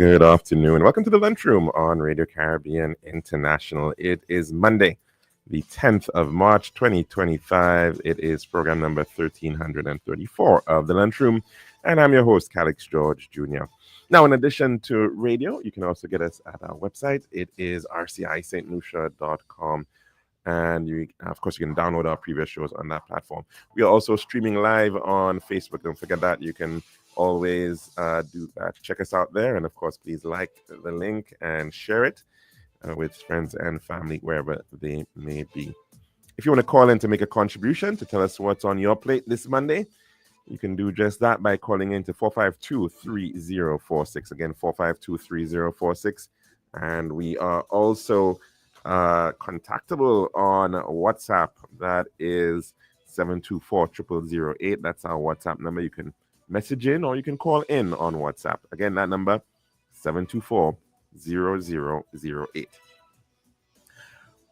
Good afternoon. Welcome to the Lunchroom on Radio Caribbean International. It is Monday, the 10th of March, 2025. It is program number 1334 of the Lunchroom, and I'm your host, Calixte Geore Jr. Now, in addition to radio, you can also get us at our website. It is rcistlucia.com. And of course, you can download our previous shows on that platform. We are also streaming live on Facebook. Don't forget that. You can always do that. Check us out there. And of course, please like the link and share it with friends and family wherever they may be. If you want to call in to make a contribution to tell us what's on your plate this Monday, you can do just that by calling in to 452-3046. Again, 452-3046. And we are also contactable on WhatsApp. That is 724-0008. That's our WhatsApp number. You can message in or you can call in on WhatsApp. Again, that number 724-0008.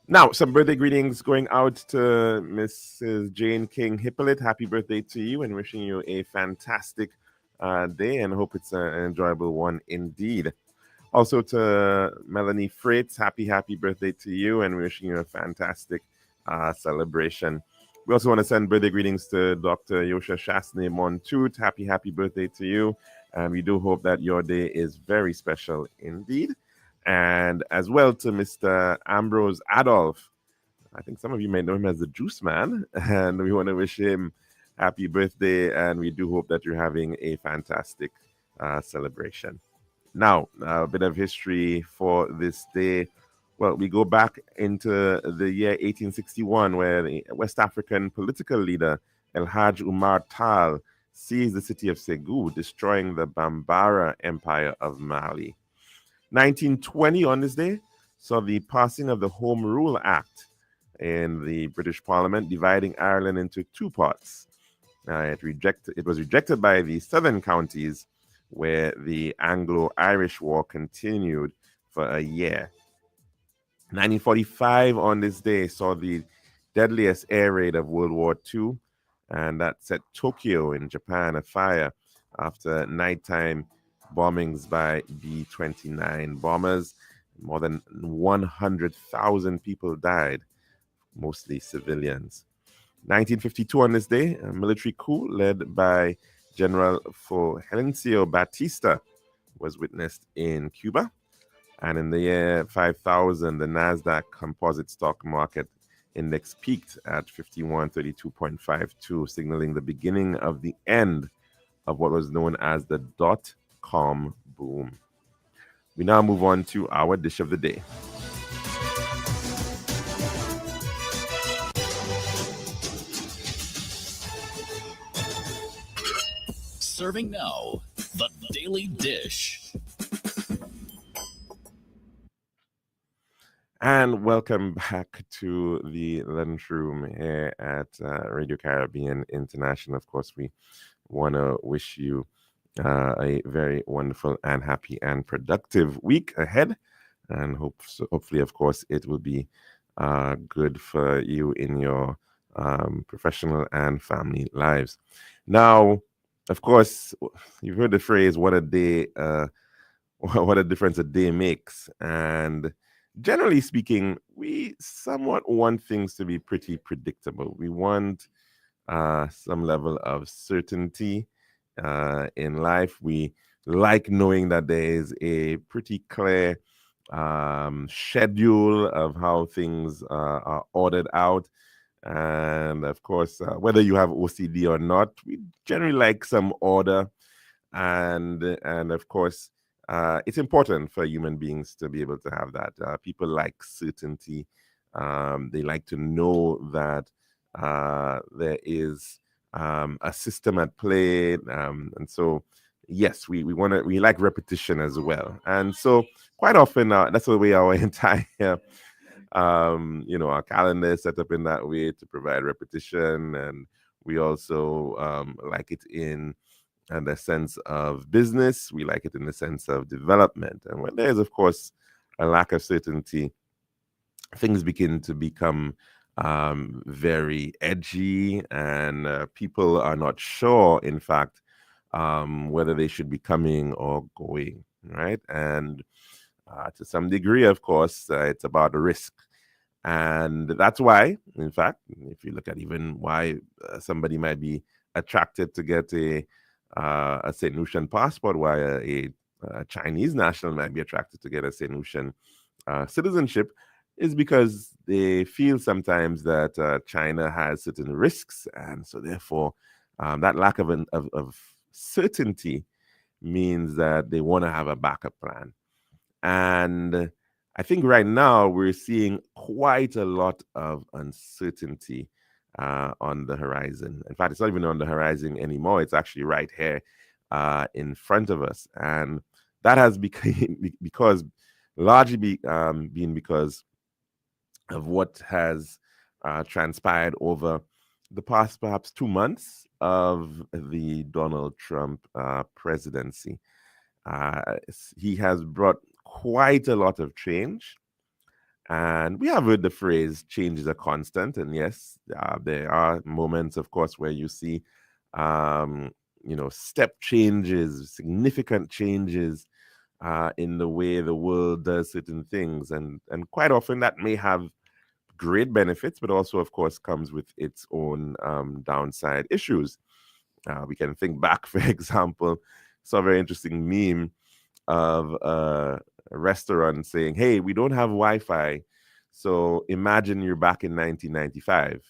Now, some birthday greetings going out to Mrs. Jane King Hippolyte. Happy birthday to you and wishing you a fantastic day, and hope it's an enjoyable one indeed. Also to Melanie Freites, happy birthday to you, and wishing you a fantastic celebration. We also want to send birthday greetings to Dr. Yosha Shasne Montoot. Happy birthday to you, and we do hope that your day is very special indeed. And as well to Mr. Ambrose Adolph. I think some of you may know him as the Juice Man, and we want to wish him happy birthday, and we do hope that you're having a fantastic celebration. Now, a bit of history for this day. Well, we go back into the year 1861, where the West African political leader El Hajj Umar Tal seized the city of Ségou, destroying the Bambara Empire of Mali. 1920, on this day, saw the passing of the Home Rule Act in the British Parliament, dividing Ireland into two parts. It was rejected by the southern counties, where the Anglo-Irish War continued for a year. 1945, on this day, saw the deadliest air raid of World War II, and that set Tokyo in Japan afire after nighttime bombings by B-29 bombers. More than 100,000 people died, mostly civilians. 1952, on this day, a military coup led by General Fulgencio Batista was witnessed in Cuba. And in the year 5000, the NASDAQ Composite Stock Market Index peaked at 5132.52, signaling the beginning of the end of what was known as the dot-com boom. We now move on to our dish of the day. Serving now, the Daily Dish. And welcome back to the Lunchroom here at Radio Caribbean International. Of course, we want to wish you a very wonderful and happy and productive week ahead. And hopefully, of course, it will be good for you in your professional and family lives. Now, of course, you've heard the phrase, what a day, what a difference a day makes. And generally speaking, we somewhat want things to be pretty predictable. We want some level of certainty in life. We like knowing that there is a pretty clear schedule of how things are ordered out. And of course, whether you have OCD or not, we generally like some order. And of course, it's important for human beings to be able to have that. People like certainty. They like to know that there is a system at play. And so, yes, we like repetition as well. And so quite often, that's the way our entire our calendar is set up in that way to provide repetition. And we also like it in the sense of business. We like it in the sense of development. And when there's, of course, a lack of certainty, things begin to become very edgy, and people are not sure, in fact, whether they should be coming or going. right? And to some degree, of course, it's about risk. And that's why, in fact, if you look at even why somebody might be attracted to get a St. Lucian passport, why a Chinese national might be attracted to get a St. Lucian citizenship, is because they feel sometimes that China has certain risks, and so therefore that lack of certainty means that they want to have a backup plan. And I think right now we're seeing quite a lot of uncertainty on the horizon. In fact, it's not even on the horizon anymore. It's actually right here in front of us. And that has become because largely been because of what has transpired over the past perhaps 2 months of the Donald Trump presidency. He has brought quite a lot of change. And we have heard the phrase change is a constant. And yes, there are moments, of course, where you see, um, step changes, significant changes in the way the world does certain things. And quite often that may have great benefits, but also, of course, comes with its own downside issues. We can think back, for example, saw a very interesting meme of a restaurant saying, "Hey, we don't have Wi-Fi, so imagine you're back in 1995."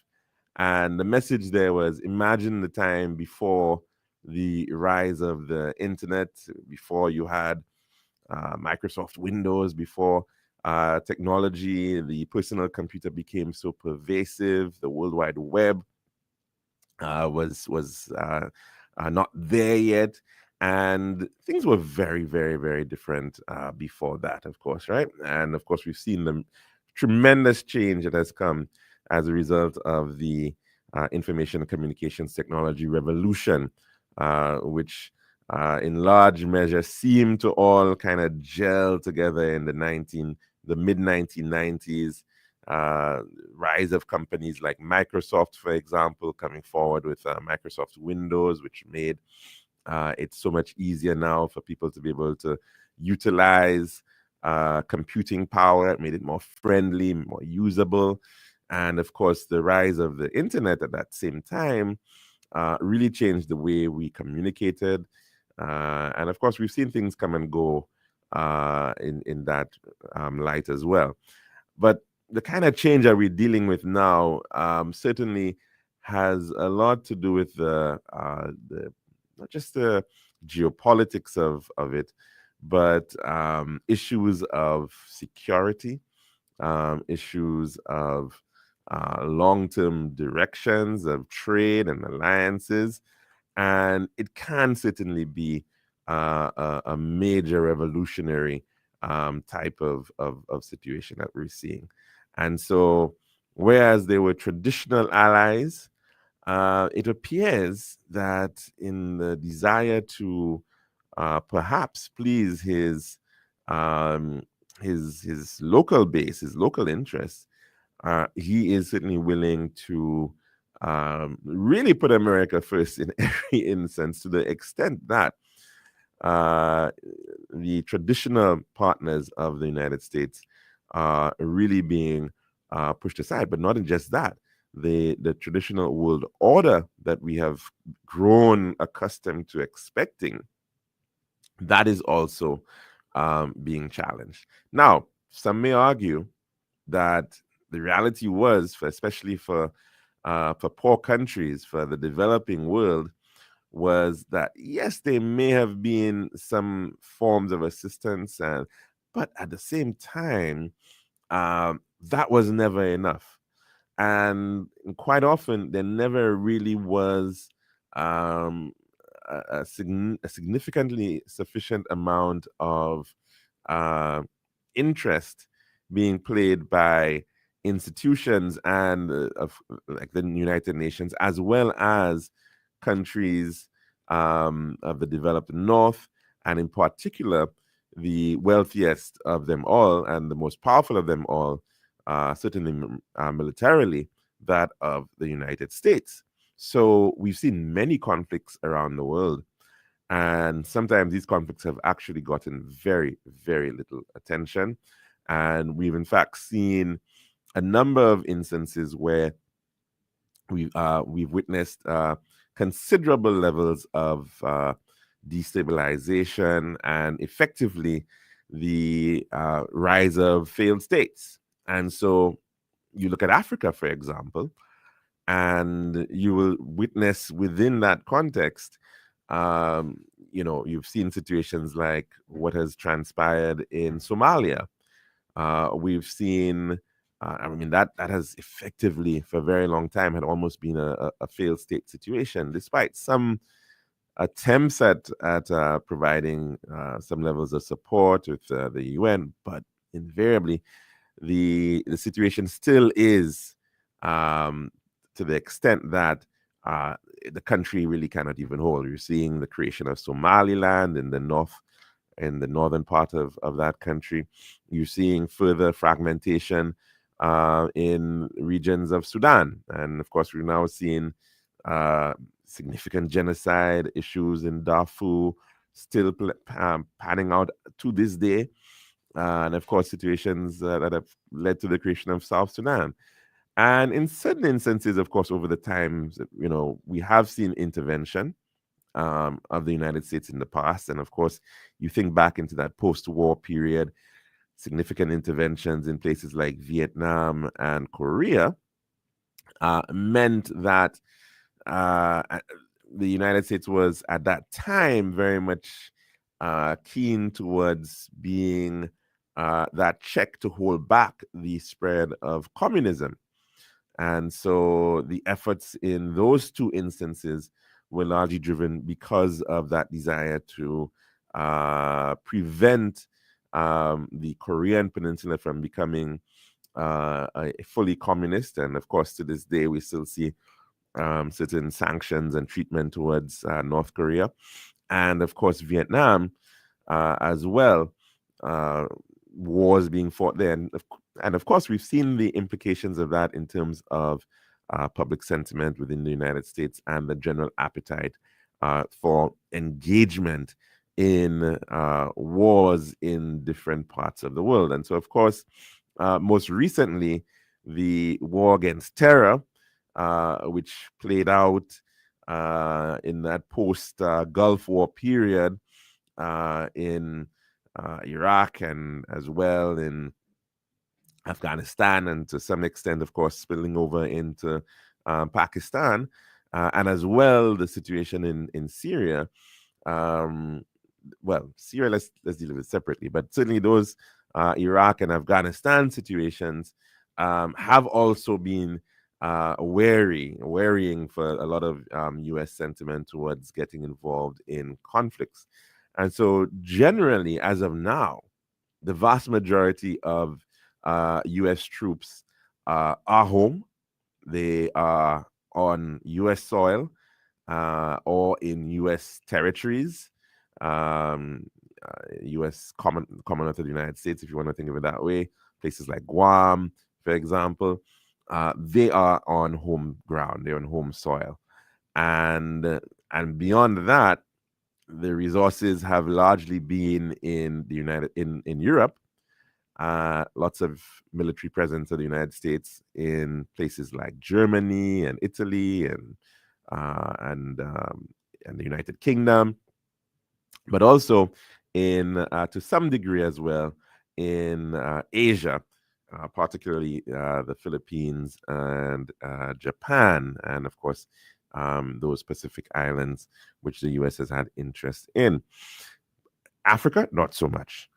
And the message there was, imagine the time before the rise of the internet, before you had Microsoft Windows, before technology, the personal computer became so pervasive, the World Wide Web was not there yet, and things were very, very, very different before that, of course, right? And of course, we've seen the tremendous change that has come as a result of the information and communications technology revolution, which in large measure seemed to all kind of gel together in the mid 1990s. Rise of companies like Microsoft, for example, coming forward with Microsoft Windows, which made it so much easier now for people to be able to utilize computing power. It made it more friendly, more usable. And of course, the rise of the internet at that same time really changed the way we communicated. And of course, we've seen things come and go in that light as well. But the kind of change that we're dealing with now certainly has a lot to do with the not just the geopolitics of it, but issues of security, issues of long-term directions of trade and alliances, and it can certainly be a major revolutionary type of situation that we're seeing. And so, whereas they were traditional allies, it appears that in the desire to perhaps please um, his local base, his local interests, he is certainly willing to really put America first in every instance, to the extent that uh, the traditional partners of the United States are really being pushed aside. But not in just that, the traditional world order that we have grown accustomed to expecting, that is also being challenged. Now, some may argue that the reality was, especially for poor countries, for the developing world, was that yes, there may have been some forms of assistance, but at the same time, that was never enough. And quite often, there never really was um, a significantly sufficient amount of uh, interest being played by institutions and of like the United Nations, as well as countries of the developed North, and in particular, the wealthiest of them all and the most powerful of them all, certainly militarily, that of the United States. So we've seen many conflicts around the world, And sometimes these conflicts have actually gotten very, very little attention. And we've in fact seen a number of instances where we've witnessed considerable levels of destabilization and effectively the rise of failed states. And so you look at Africa, for example, and you will witness within that context, um, you've seen situations like what has transpired in Somalia. We've seen, that has effectively, for a very long time, had almost been a failed state situation, despite some attempts at providing some levels of support with the UN, but invariably the situation still is, um, to the extent that uh, the country really cannot even hold. You're seeing the creation of Somaliland in the north, in the northern part of that country. You're seeing further fragmentation in regions of Sudan. And of course, we're now seeing uh, significant genocide issues in Darfur still panning out to this day. And of course, situations that have led to the creation of South Sudan. And in certain instances, of course, over the times, we have seen intervention of the United States in the past. And of course, you think back into that post war period, significant interventions in places like Vietnam and Korea meant that the United States was at that time very much keen towards being that check to hold back the spread of communism. And so the efforts in those two instances were largely driven because of that desire to prevent the Korean Peninsula from becoming a fully communist. And of course, to this day, we still see certain sanctions and treatment towards North Korea. And of course, Vietnam as well, wars being fought there. And of course, we've seen the implications of that in terms of public sentiment within the United States and the general appetite for engagement in wars in different parts of the world. And so, of course, most recently, the war against terror, which played out in that post Gulf War period in Iraq and as well in Afghanistan, and to some extent, of course, spilling over into Pakistan, and as well the situation in Syria. Um, well, Syria, let's deal with it separately, but certainly those Iraq and Afghanistan situations have also been worrying for a lot of U.S. sentiment towards getting involved in conflicts. And so, generally, as of now, the vast majority of U.S. troops are home. They are on U.S. soil or in U.S. territories, U.S. Commonwealth of the United States, if you want to think of it that way. Places like Guam, for example, they are on home ground. They're on home soil, and beyond that, the resources have largely been in the in Europe. Lots of military presence of the United States in places like Germany and Italy uh, and um, and the United Kingdom, but also in to some degree as well in Asia, particularly the Philippines and Japan, and of course those Pacific islands, which the U.S. has had interest in. Africa, not so much.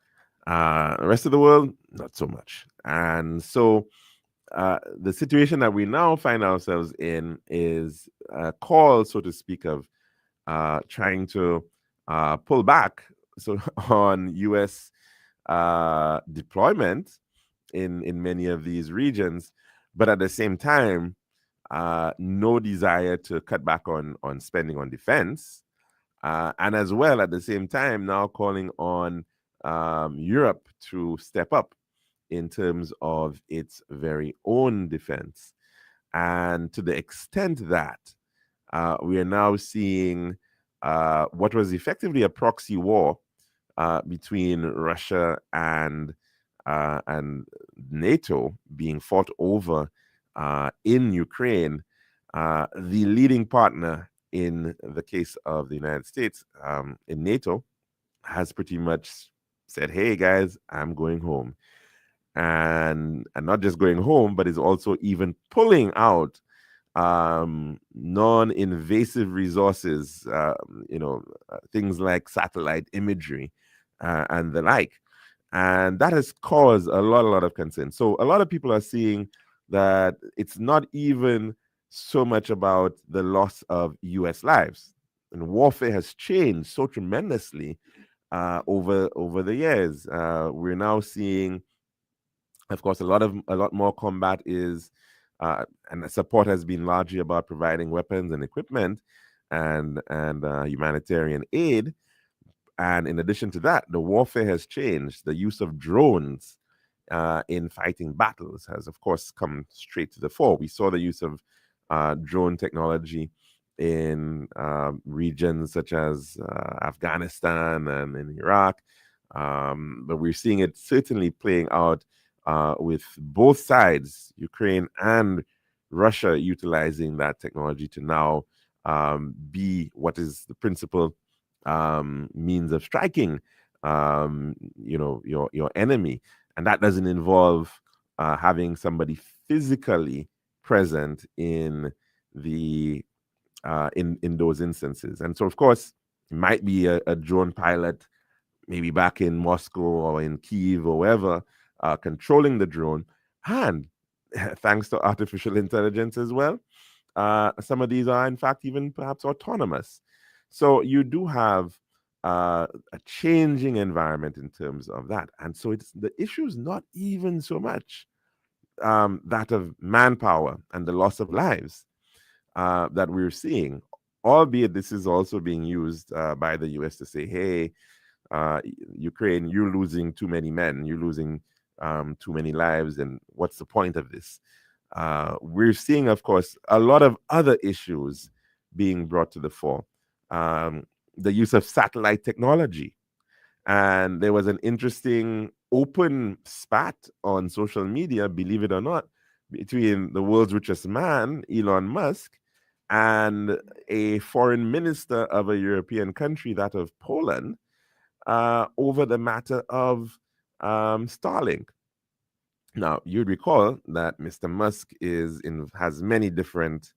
The rest of the world, not so much. And so the situation that we now find ourselves in is a call, so to speak, of trying to pull back so on U.S. Deployment in many of these regions, but at the same time, no desire to cut back on spending on defense, and as well at the same time now calling on Europe to step up in terms of its very own defense, and to the extent that we are now seeing what was effectively a proxy war between Russia and NATO being fought over in Ukraine. The leading partner in the case of the United States in NATO has pretty much said, "Hey guys, I'm going home," and not just going home, but is also even pulling out non-invasive resources, things like satellite imagery and the like. And that has caused a lot of concern. So a lot of people are seeing that it's not even so much about the loss of US lives. And warfare has changed so tremendously over the years. We're now seeing, of course, a lot more combat is, and the support has been largely about providing weapons and equipment and humanitarian aid. And in addition to that, the warfare has changed. The use of drones in fighting battles has, of course, come straight to the fore. We saw the use of drone technology in regions such as Afghanistan and in Iraq. But we're seeing it certainly playing out with both sides, Ukraine and Russia, utilizing that technology to now be what is the principal means of striking, your enemy, and that doesn't involve having somebody physically present in the in those instances. And so, of course, it might be a drone pilot, maybe back in Moscow or in Kiev or wherever, controlling the drone, and thanks to artificial intelligence as well, some of these are in fact even perhaps autonomous. So you do have a changing environment in terms of that. And so it's the issue is not even so much that of manpower and the loss of lives that we're seeing, albeit this is also being used by the US to say, hey, Ukraine, you're losing too many men, you're losing too many lives, and what's the point of this? We're seeing, of course, a lot of other issues being brought to the fore. The use of satellite technology. And there was an interesting open spat on social media, believe it or not, between the world's richest man, Elon Musk, and a foreign minister of a European country, that of Poland, over the matter of Starlink. Now, you'd recall that Mr. Musk has many different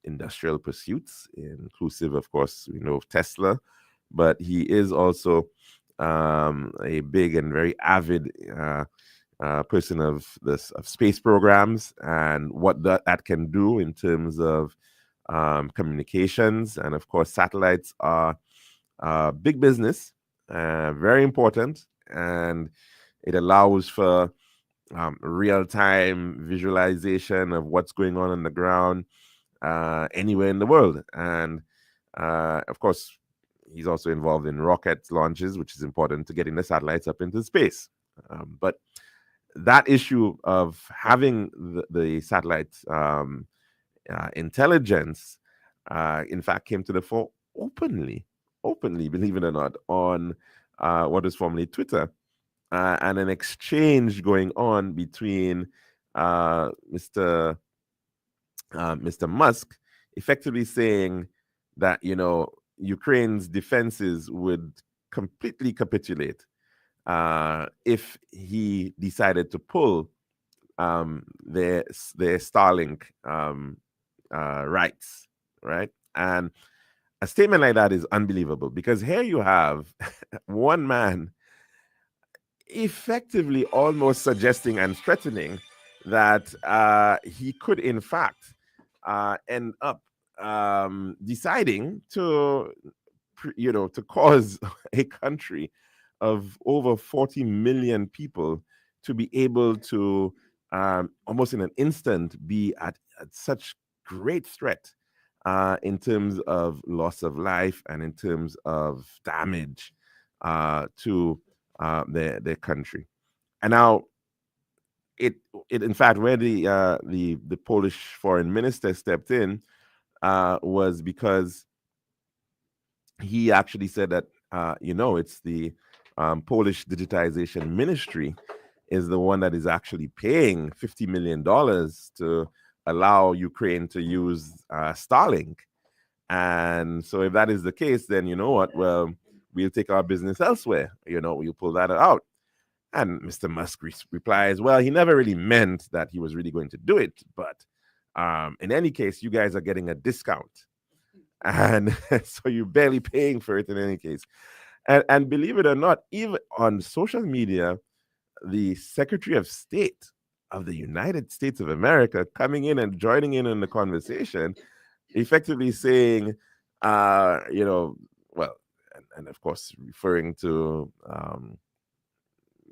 industrial pursuits, inclusive, of course, we know of Tesla, but he is also a big and very avid person of space programs and what that can do in terms of communications. And of course, satellites are big business, very important, and it allows for real-time visualization of what's going on the ground anywhere in the world. And of course, he's also involved in rocket launches, which is important to getting the satellites up into space. But that issue of having the satellite intelligence, in fact, came to the fore openly, believe it or not, on what is formerly Twitter, and an exchange going on between Mr. Musk, effectively saying that Ukraine's defenses would completely capitulate if he decided to pull their Starlink rights, right? And a statement like that is unbelievable, because here you have one man effectively almost suggesting and threatening that he could, in fact, end up deciding to, to cause a country of over 40 million people to be able to almost in an instant be at such great threat in terms of loss of life and in terms of damage to their country. And now it in fact, where the Polish foreign minister stepped in was because he actually said that, it's the Polish digitization ministry is the one that is actually paying $50 million to allow Ukraine to use Starlink. And so, if that is the case, then you know what? Well, we'll take our business elsewhere. We'll pull that out. And Mr. Musk replies, well, he never really meant that he was really going to do it. But in any case, you guys are getting a discount. And so you're barely paying for it in any case. And believe it or not, even on social media, the Secretary of State of the United States of America coming in and joining in on the conversation, effectively saying, well, and of course, referring to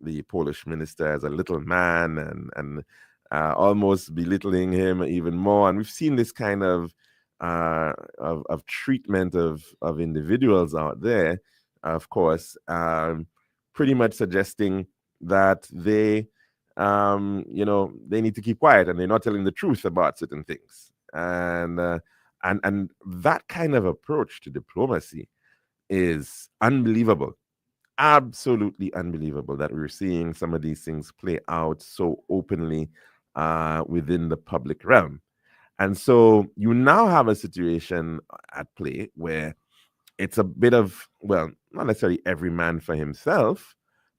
the Polish minister as a little man, and almost belittling him even more. And we've seen this kind of treatment of individuals out there, of course, pretty much suggesting that they need to keep quiet and they're not telling the truth about certain things. And that kind of approach to diplomacy is unbelievable, absolutely unbelievable, that we're seeing some of these things play out so openly within the public realm. And so you now have a situation at play where it's a bit of, well, not necessarily every man for himself,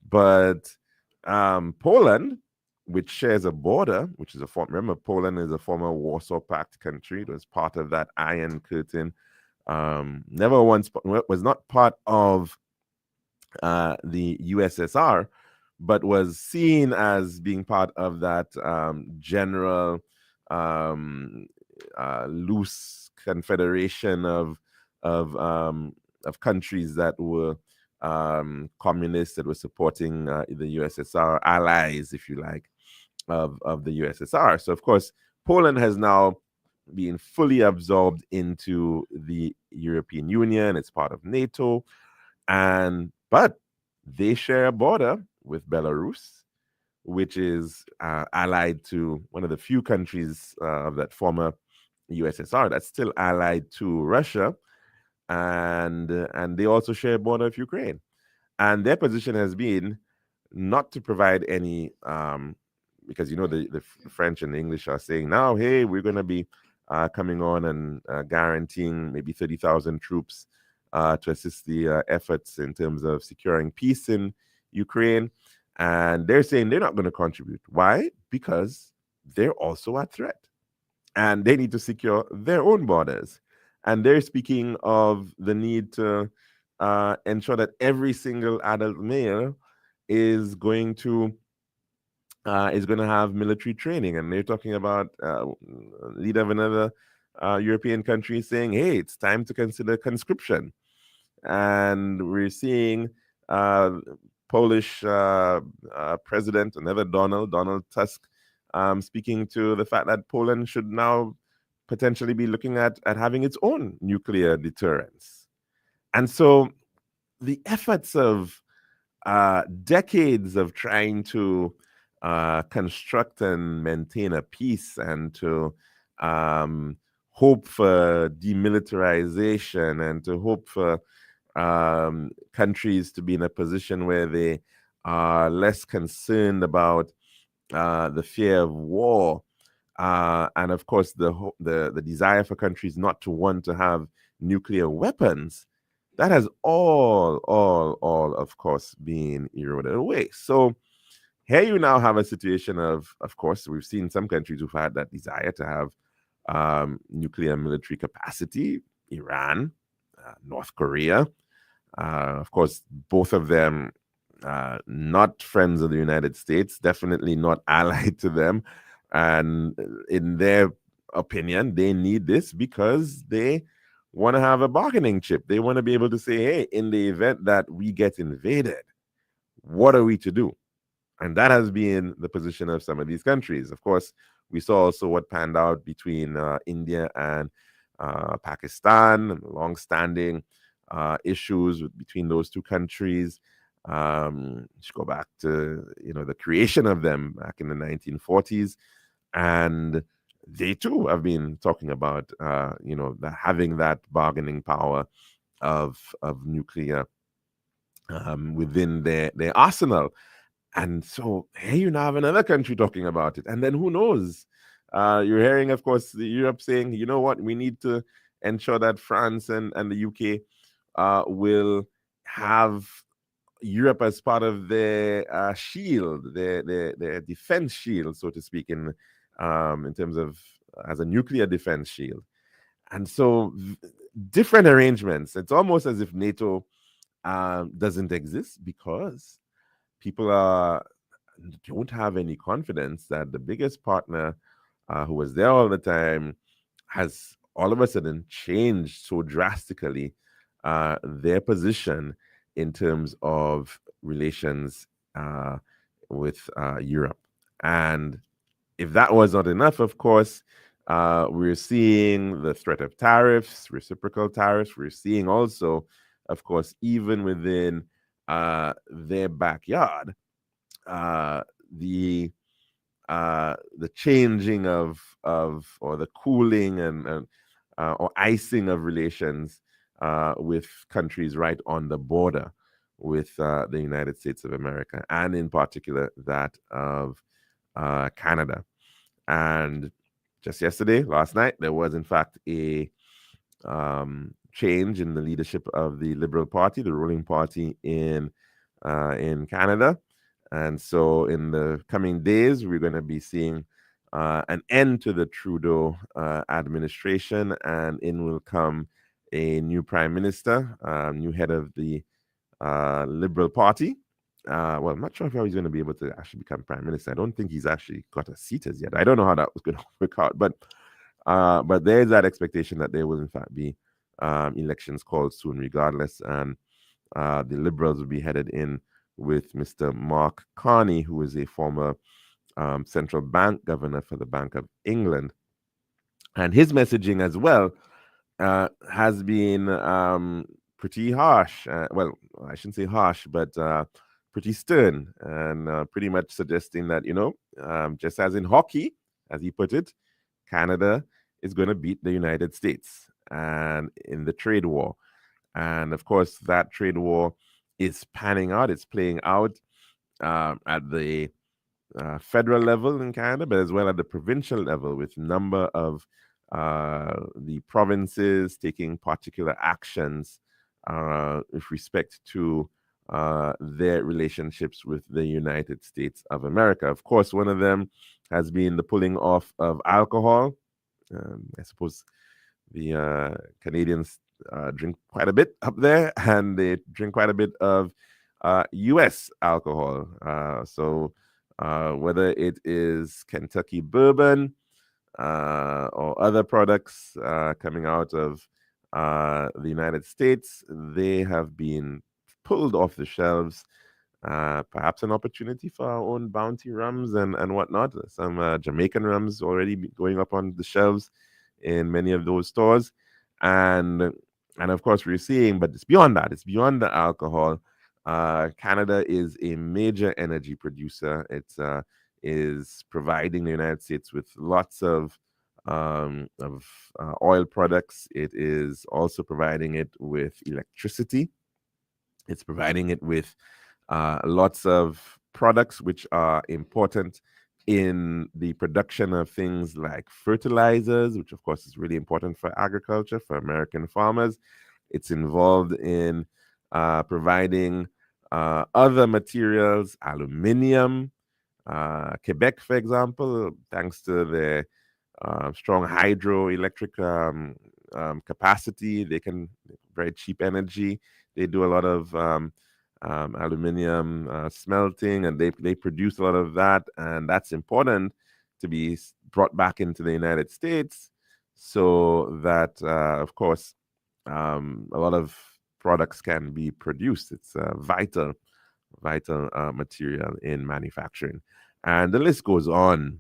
but Poland, which shares a border, which is remember, Poland is a former Warsaw Pact country. It was part of that Iron Curtain. Never once was not part of the USSR, but was seen as being part of that general loose confederation of countries that were communists, that were supporting the USSR, allies, if you like, of the USSR. So, of course, Poland has now been fully absorbed into the European Union. It's part of NATO, but they share a border with Belarus, which is allied to one of the few countries of that former USSR that's still allied to Russia, and they also share a border with Ukraine. And their position has been not to provide any, because the French and the English are saying now, hey, we're going to be coming on and guaranteeing maybe 30,000 troops to assist the efforts in terms of securing peace in Ukraine. And they're saying they're not going to contribute. Why? Because they're also a threat. And they need to secure their own borders. And they're speaking of the need to ensure that every single adult male is going to have military training. And they're talking about leader of another European country saying, hey, it's time to consider conscription. And we're seeing Polish president, another Donald Tusk, speaking to the fact that Poland should now potentially be looking at having its own nuclear deterrence. And so the efforts of decades of trying to construct and maintain a peace and to hope for demilitarization and to hope for countries to be in a position where they are less concerned about the fear of war, and of course the desire for countries not to want to have nuclear weapons, that has all of course been eroded away. So here you now have a situation of course, we've seen some countries who've had that desire to have nuclear military capacity: Iran, North Korea. Of course, both of them not friends of the United States, definitely not allied to them. And in their opinion, they need this because they want to have a bargaining chip. They want to be able to say, hey, in the event that we get invaded, what are we to do? And that has been the position of some of these countries. Of course, we saw also what panned out between India and Pakistan, long-standing issues between those two countries. Just go back to the creation of them back in the 1940s, and they too have been talking about having that bargaining power of nuclear within their arsenal. And so here you now have another country talking about it. And then who knows? You're hearing, of course, Europe saying, you know what, we need to ensure that France and the UK will have Europe as part of their shield, their defense shield, so to speak, in terms of as a nuclear defense shield. And so different arrangements. It's almost as if NATO doesn't exist because people don't have any confidence that the biggest partner who was there all the time has all of a sudden changed so drastically their position in terms of relations with Europe. And if that was not enough, of course, we're seeing the threat of tariffs, reciprocal tariffs. We're seeing also, of course, even within their backyard, uh, the the changing of or the cooling and or icing of relations with countries right on the border with the United States of America, and in particular that of Canada. And just yesterday, last night, there was in fact a change in the leadership of the Liberal Party, the ruling party in Canada. And so, in the coming days, we're going to be seeing an end to the Trudeau administration, and in will come a new prime minister, new head of the Liberal Party. Well, I'm not sure if he's going to be able to actually become prime minister. I don't think he's actually got a seat as yet. I don't know how that was going to work out, but there is that expectation that there will in fact be elections called soon, regardless, and the Liberals will be headed in with Mr. Mark Carney, who is a former central bank governor for the Bank of England, and his messaging as well has been pretty harsh. Well, I shouldn't say harsh, but pretty stern, and pretty much suggesting that, just as in hockey, as he put it, Canada is going to beat the United States and in the trade war. And of course, that trade war is panning out. It's playing out at the federal level in Canada, but as well at the provincial level, with a number of the provinces taking particular actions with respect to their relationships with the United States of America. Of course, one of them has been the pulling off of alcohol. I suppose the Canadians drink quite a bit up there, and they drink quite a bit of U.S. alcohol. So whether it is Kentucky bourbon or other products coming out of the United States, they have been pulled off the shelves. Perhaps an opportunity for our own bounty rums and whatnot. Some Jamaican rums already going up on the shelves in many of those stores, and of course we're seeing, but it's beyond that. It's beyond the alcohol. Canada is a major energy producer. It is providing the United States with lots of oil products. It is also providing it with electricity. It's providing it with lots of products which are important in the production of things like fertilizers, which of course is really important for agriculture, for American farmers. It's involved in providing other materials, aluminium. Quebec, for example, thanks to their strong hydroelectric capacity, they can very cheap energy. They do a lot of aluminium smelting, and they produce a lot of that, and that's important to be brought back into the United States, so that of course a lot of products can be produced. It's a vital material in manufacturing, and the list goes on.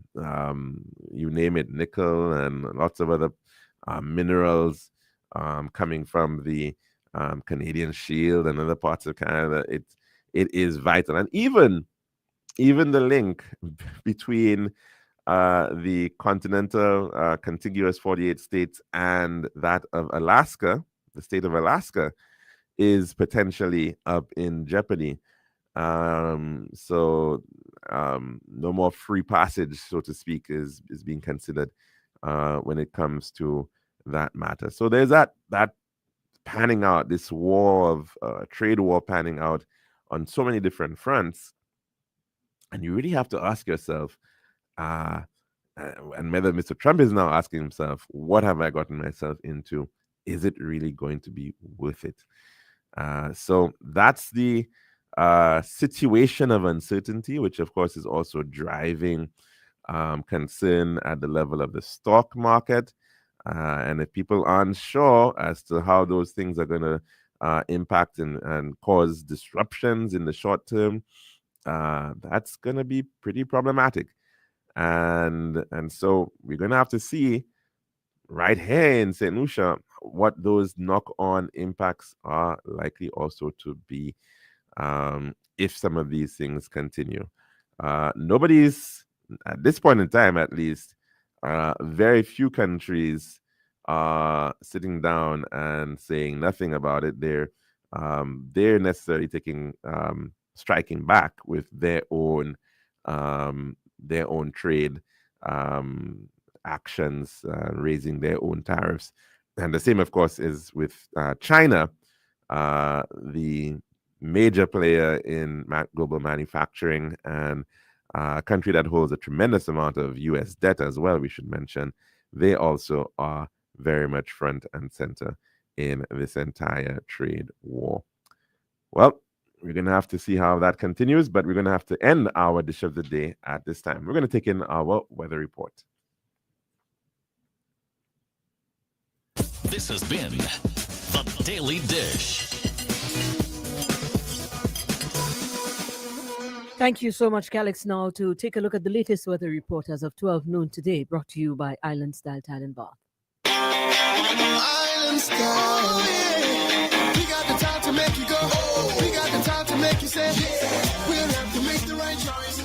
You name it, nickel and lots of other minerals coming from the Canadian Shield and other parts of Canada. It is vital, and even the link between the continental contiguous 48 states and that of Alaska, the state of Alaska is potentially up in jeopardy. So no more free passage, so to speak, is being considered when it comes to that matter. So there's that panning out, this war of trade war panning out on so many different fronts, and you really have to ask yourself, and whether Mr. Trump is now asking himself, what have I gotten myself into? Is it really going to be worth it? So that's the situation of uncertainty, which of course is also driving concern at the level of the stock market. And if people aren't sure as to how those things are going to impact and cause disruptions in the short term, that's going to be pretty problematic. And so we're going to have to see right here in St. Lucia what those knock-on impacts are likely also to be if some of these things continue. Nobody's, at this point in time at least, very few countries are sitting down and saying nothing about it. They're necessarily striking back with their own trade actions, raising their own tariffs. And the same, of course, is with China, the major player in global manufacturing and a country that holds a tremendous amount of U.S. debt as well, we should mention. They also are very much front and center in this entire trade war. Well, we're going to have to see how that continues, but we're going to have to end our dish of the day at this time. We're going to take in our weather report. This has been The Daily Dish. Thank you so much, Calixte. Now to take a look at the latest weather report as of 12 noon today, brought to you by Island Style Tile and Bath. Island Style, yeah. We got the time to make you go. We got the time to make you say, yeah. We'll have to make the right choice.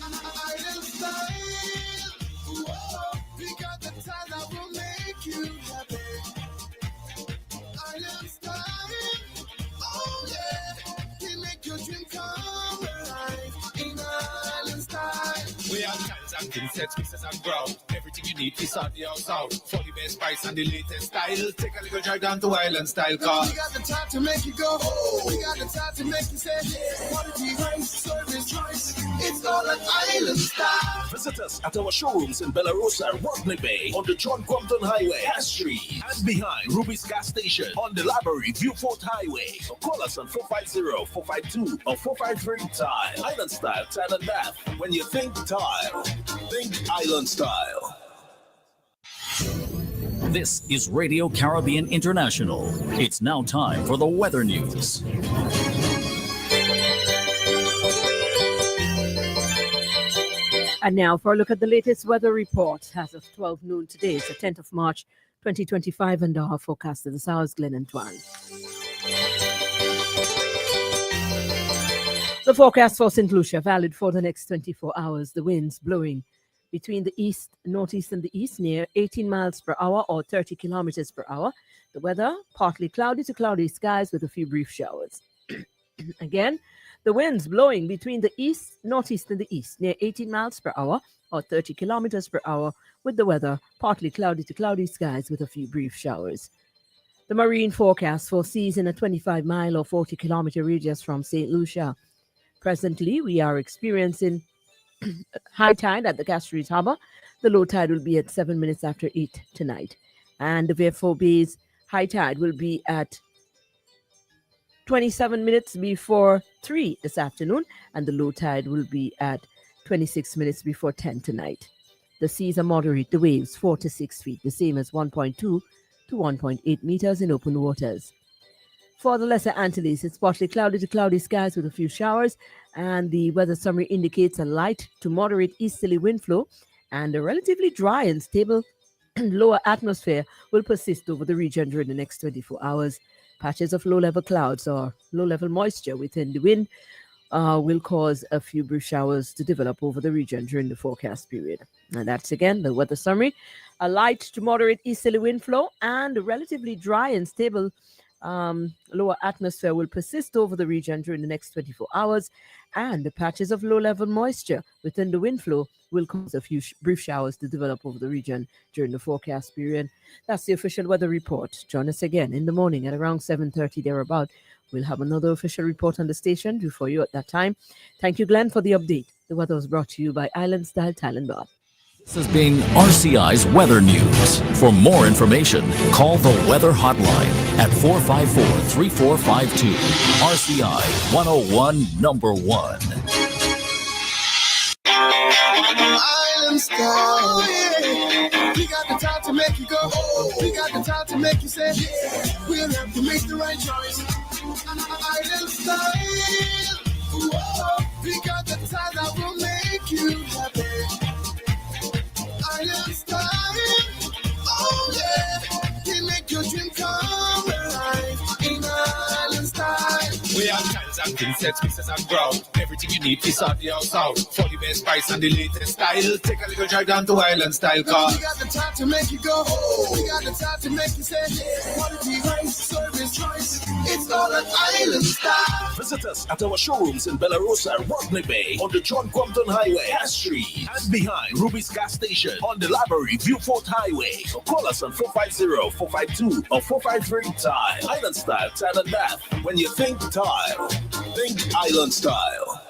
Island Style, whoa. We got the time that will make you happy. Island Style, oh yeah. We make your dream come alive in Island Style. We have times and insets, pieces and ground. Everything you need is on the outside. For the best price and the latest style, take a little drive down to Island Style car. We got the time to make you go. We got the time to make you say, yeah. Quality, price, service, choice. It's all at Island Style. Visit us at our showrooms in Belarus and Rodney Bay on the John Compton Highway, Cass Street, and behind Ruby's Gas Station on the Library Viewport Highway. So call us on 450-452 or 453-TILE. Island Style, Tile and Bath. When you think tile, think Island Style. This is Radio Caribbean International. It's now time for the weather news. And now for a look at the latest weather report as of 12 noon today. It's the 10th of March, 2025, and our forecast of the South Glen and Twan. The forecast for St. Lucia, valid for the next 24 hours. The winds blowing between the east, northeast, and the east near 18 miles per hour or 30 kilometers per hour. The weather, partly cloudy to cloudy skies with a few brief showers. Again, the winds blowing between the east, northeast, and the east near 18 miles per hour or 30 kilometers per hour with the weather, partly cloudy to cloudy skies with a few brief showers. The marine forecast foresees in a 25-mile or 40-kilometer radius from St. Lucia. Presently, we are experiencing high tide at the Castries Harbor. The low tide will be at 7 minutes after 8 tonight. And the Vieux Bay's high tide will be at 27 minutes before 3 this afternoon. And the low tide will be at 26 minutes before 10 tonight. The seas are moderate, the waves 4 to 6 feet, the same as 1.2 to 1.8 meters in open waters. For the Lesser Antilles, it's partly cloudy to cloudy skies with a few showers, and the weather summary indicates a light to moderate easterly wind flow, and a relatively dry and stable lower atmosphere will persist over the region during the next 24 hours. Patches of low-level clouds or low-level moisture within the wind will cause a few brief showers to develop over the region during the forecast period. And that's again the weather summary. A light to moderate easterly wind flow and a relatively dry and stable lower atmosphere will persist over the region during the next 24 hours, and the patches of low level moisture within the wind flow will cause a few brief showers to develop over the region during the forecast period. That's the official weather report. Join us again in the morning at around 7:30 thereabout. We'll have another official report on the station due for you at that time. Thank you, Glenn, for the update. The weather was brought to you by Island Style Thailand Bar. This has been RCI's Weather News. For more information, call the Weather Hotline at 454-3452. RCI 101 number 1. Island style. We got the time to make you go. We got the time to make you say, yeah. We'll have to make the right choice. Island style. Whoa. We got the time that will make you happy. Island style. Oh yeah. We make your dream come alive. In Island style. We have tiles and princess, pieces and ground. Everything you need is on the house out. For the best price and the latest style. Take a little drive down to Island Style Car. We got the time to make you go. We got the time to make you say, yeah. Quality rice, service choice. It's all an Island style. Visit us at our showrooms in Belarus and Rodney Bay on the John Compton Highway, Cass Street, and behind Ruby's Gas Station on the Library Viewfort Highway. So call us on 450-452 or 453-TILE. Island Style, Tile and Bath. When you think tile, think Island Style.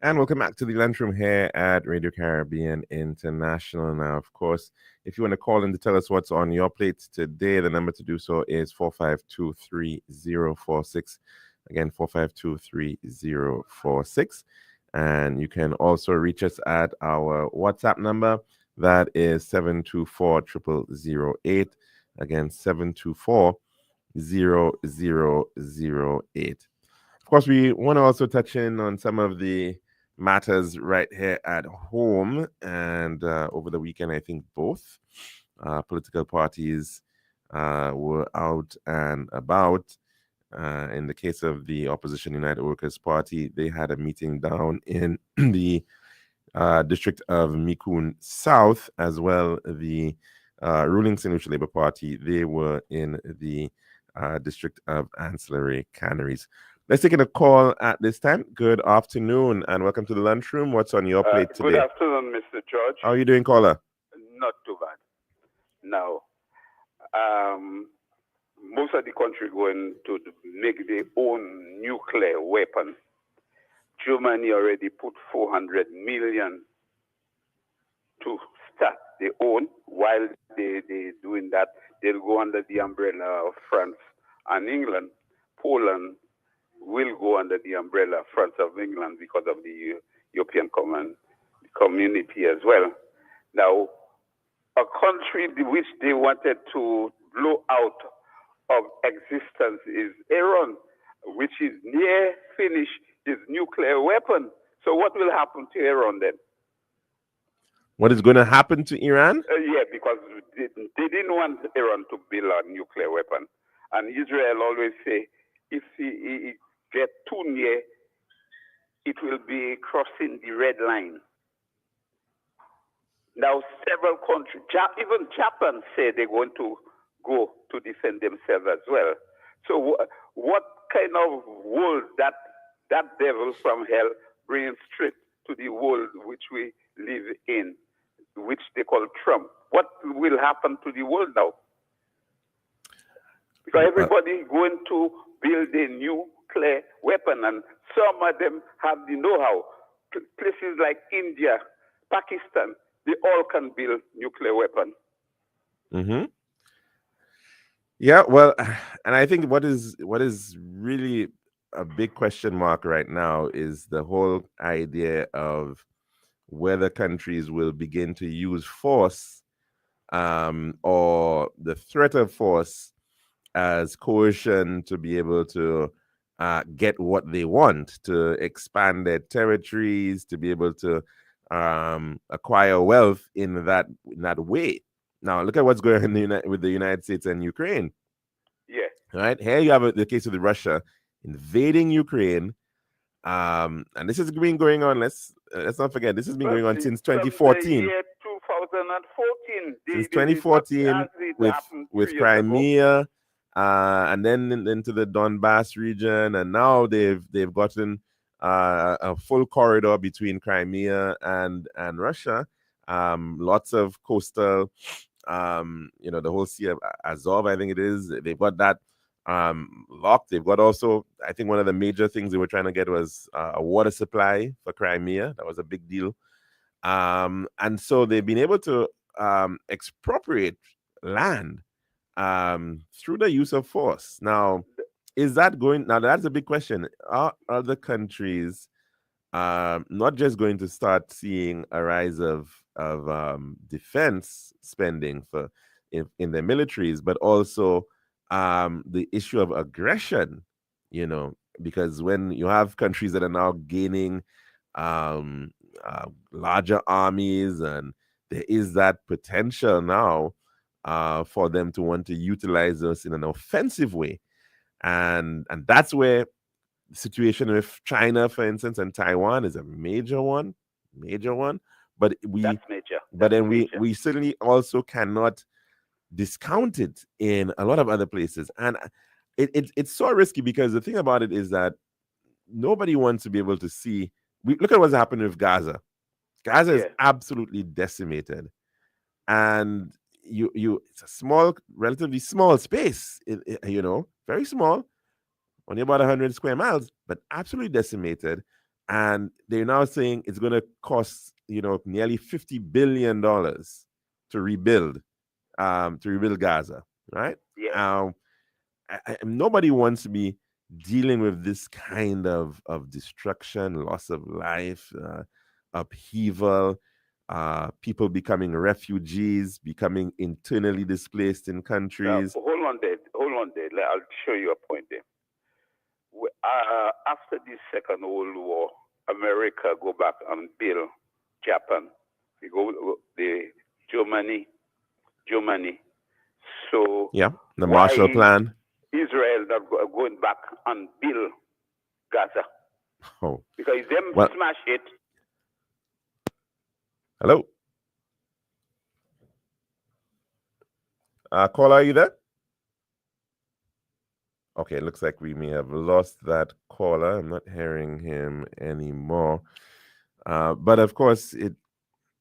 And welcome back to the Lunchroom here at Radio Caribbean International. Now, of course, if you want to call in to tell us what's on your plate today, the number to do so is 452-3046. Again, 452-3046. And you can also reach us at our WhatsApp number. That is 724-0008. Again, 724-0008. Of course, we want to also touch in on some of the matters right here at home. And over the weekend, I think both political parties were out and about. In the case of the Opposition United Workers Party, they had a meeting down in the district of Mikun South, as well the ruling St. Lucia Labour Party. They were in the district of Ancillary Canneries. Let's take a call at this time. Good afternoon and welcome to the Lunchroom. What's on your plate today? Good afternoon, Mr. George. How are you doing, caller? Not too bad. Now, most of the country going to make their own nuclear weapon. Germany already put 400 million to start their own. While they're doing that, they'll go under the umbrella of France and England. Poland will go under the umbrella of France of England because of the European community as well. Now, a country which they wanted to blow out of existence is Iran, which is near finish his nuclear weapon. So what will happen to Iran then? What is going to happen to Iran? Yeah, because they didn't want Iran to build a nuclear weapon. And Israel always say, if he get too near, it will be crossing the red line. Now, several countries, even Japan, say they're going to go to defend themselves as well. So what kind of world that devil from hell brings straight to the world which we live in, which they call Trump? What will happen to the world now? Because everybody going to build a nuclear weapon, and some of them have the know-how. Places like India, Pakistan, they all can build nuclear weapon. Mm-hmm. Yeah, well, and I think what is really a big question mark right now is the whole idea of whether countries will begin to use force or the threat of force as coercion to be able to get what they want, to expand their territories, to be able to acquire wealth in that way. Now look at what's going on with the United States and Ukraine. Yeah. Right here, you have the case of Russia invading Ukraine, and this has been going on. Let's not forget, this has been going on since From 2014. the year 2014. Since 2014 with Crimea, and then into the Donbass region, and now they've gotten a full corridor between Crimea and Russia. Lots of coastal, the whole Sea of Azov, I think it is. They've got that locked. They've got also, I think one of the major things they were trying to get was a water supply for Crimea. That was a big deal. And so they've been able to expropriate land through the use of force. Now, that's a big question. Are other countries not just going to start seeing a rise of defense spending in their militaries, but also the issue of aggression, because when you have countries that are now gaining larger armies, and there is that potential now for them to want to utilize us in an offensive way, and that's where the situation with China, for instance, and Taiwan is a major one. But we certainly also cannot discount it in a lot of other places, and it's so risky, because the thing about it is that nobody wants to be able to see. Look at what's happening with Gaza. Gaza is absolutely decimated, and it's a small, relatively small space, very small, only about 100 square miles, but absolutely decimated. And they're now saying it's going to cost, nearly $50 billion to rebuild Gaza, right? Yeah. Nobody wants to be dealing with this kind of destruction, loss of life, upheaval, people becoming refugees, becoming internally displaced in countries. Hold on there. I'll show you a point there. After the Second World War, America go back and build Japan. We go the Germany. So the Marshall Plan. Israel not going back and build Gaza. Oh, because them smash it. Hello, caller, are you there? Okay, it looks like we may have lost that caller. I'm not hearing him anymore. But of course,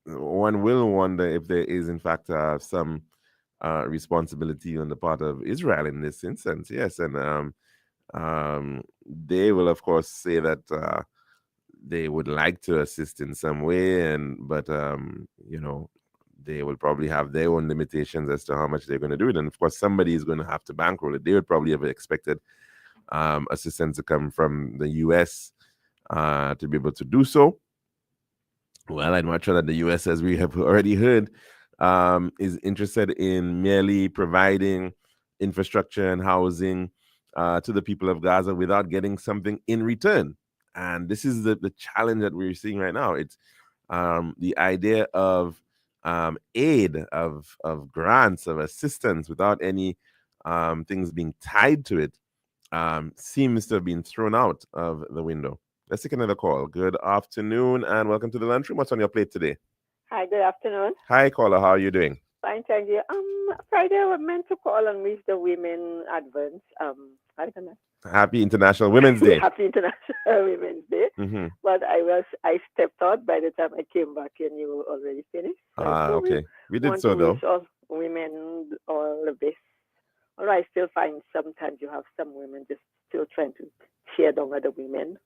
one will wonder if there is, in fact, some responsibility on the part of Israel in this instance. Yes, and they will, of course, say that they would like to assist in some way, but they will probably have their own limitations as to how much they're going to do it. And of course, somebody is going to have to bankroll it. They would probably have expected assistance to come from the U.S. To be able to do so. Well, I'm not sure that the U.S., as we have already heard, is interested in merely providing infrastructure and housing to the people of Gaza without getting something in return. And this is the challenge that we're seeing right now. It's the idea of aid, of grants, of assistance without any things being tied to it seems to have been thrown out of the window. Let's take another call. Good afternoon and welcome to the lunchroom. What's on your plate today? Hi, good afternoon. Hi, caller. How are you doing? Fine, thank you. Friday I was meant to call and wish the women advance. I don't know. Happy International Women's Day. Happy International Women's Day. Mm-hmm. But I stepped out by the time I came back and you were already finished. So okay. We did so though. Wish all women all the best. Or I still find sometimes you have some women just still trying to tear down other women.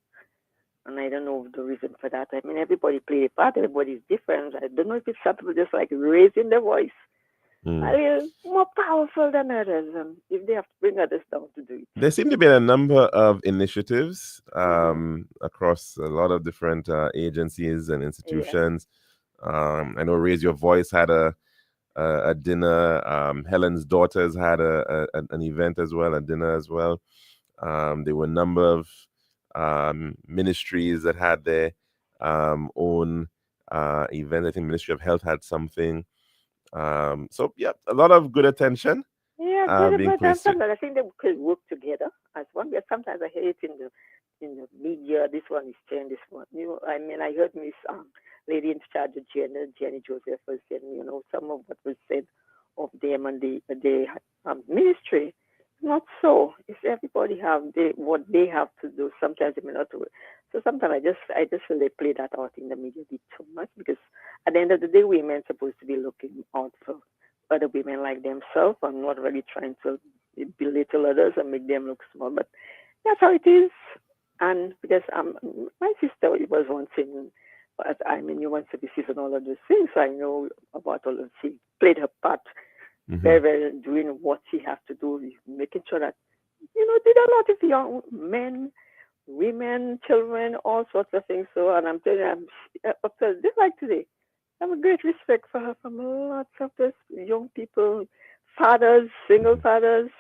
And I don't know the reason for that. I mean, everybody plays a part. Everybody's different. I don't know if it's some people just like raising their voice. A little more powerful than others. And if they have to bring others down to do it. There seem to be a number of initiatives across a lot of different agencies and institutions. Yeah. I know Raise Your Voice had a dinner. Helen's Daughters had an event as well, a dinner as well. There were a number of ministries that had their own event. I think Ministry of Health had something. So yeah, a lot of good attention Yeah, good, being but placed to it. sometimes I think they could work together as one. Because sometimes I hear it in the media. This one is saying this one. I mean, I heard Miss lady in charge of Jenny Joseph was saying, some of what was said of them and the ministry. Not so. It's everybody have what they have to do. Sometimes they may not do it. So sometimes I just feel they play that out in the media a bit too much because at the end of the day, women supposed to be looking out for other women like themselves. I'm not really trying to belittle others and make them look small, but that's how it is. And because my sister was once in, but I'm in human services and all of those things, so I know about all of. She played her part Hmm. very, very doing what she has to do, making sure that did a lot of young men, women, children, all sorts of things. So, and I'm telling you, up to just like today, I have a great respect for her from lots of those young people, fathers, single fathers.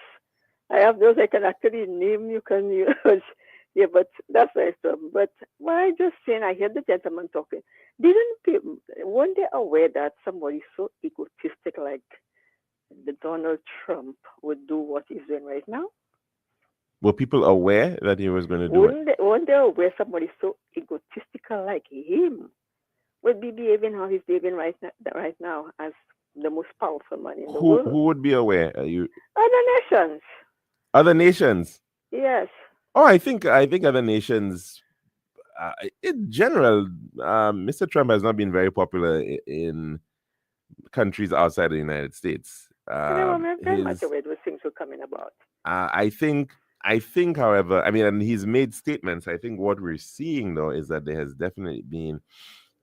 I have those I can actually name. You can use. Yeah, but that's my stuff. But why just saying, I heard the gentleman talking. Didn't people, weren't they aware that somebody so egotistic like the Donald Trump would do what he's doing right now? Were people aware that he was going to do it? Weren't they aware somebody so egotistical like him would be behaving how he's behaving right now as the most powerful man in the world? Who would be aware? You Other nations, other nations? yes. Oh, I think other nations, uh, in general, Mr. Trump has not been very popular in countries outside the United States. And they were very much His aware those things were coming about. uh, I think I think, however, I mean, and he's made statements. I think what we're seeing though is that there has definitely been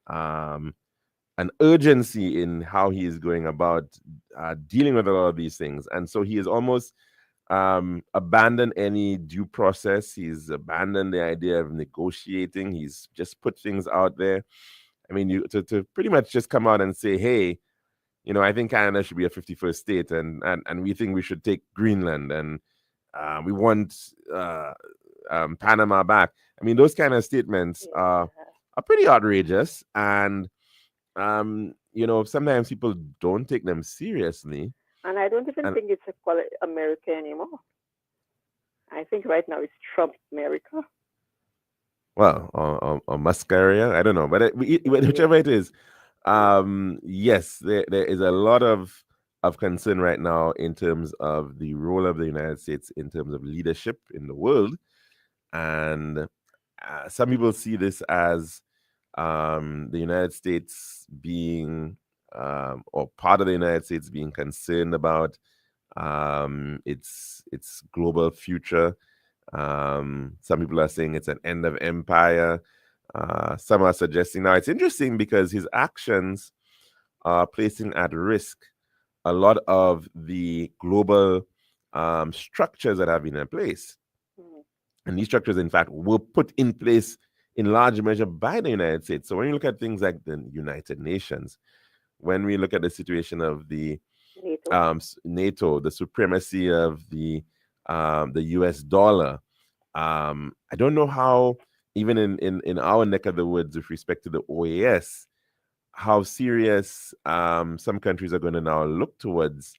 um, an urgency in how he is going about dealing with a lot of these things, and so he has almost abandoned any due process. He's abandoned the idea of negotiating. He's just put things out there. I mean, to pretty much just come out and say, hey, I think Canada should be a 51st state, and we think we should take Greenland, and we want Panama back. I mean, those kind of statements Yeah. are pretty outrageous, and sometimes people don't take them seriously. And I don't even And think it's a call America anymore. I think right now it's Trump America. well, or Muscaria, I don't know, but Yeah. whichever it is, Yeah. yes, there is a lot of concern right now in terms of the role of the United States in terms of leadership in the world, and some people see this as the United States being or part of the United States being concerned about its global future. Some people are saying it's an end of empire. Some are suggesting now it's interesting because his actions are placing at risk a lot of the global structures that have been in place. Mhm. And these structures, in fact, were put in place in large measure by the United States. So when you look at things like the United Nations, when we look at the situation of the NATO. NATO, the supremacy of the US dollar, I don't know how, even in our neck of the woods with respect to the OAS, how serious some countries are going to now look towards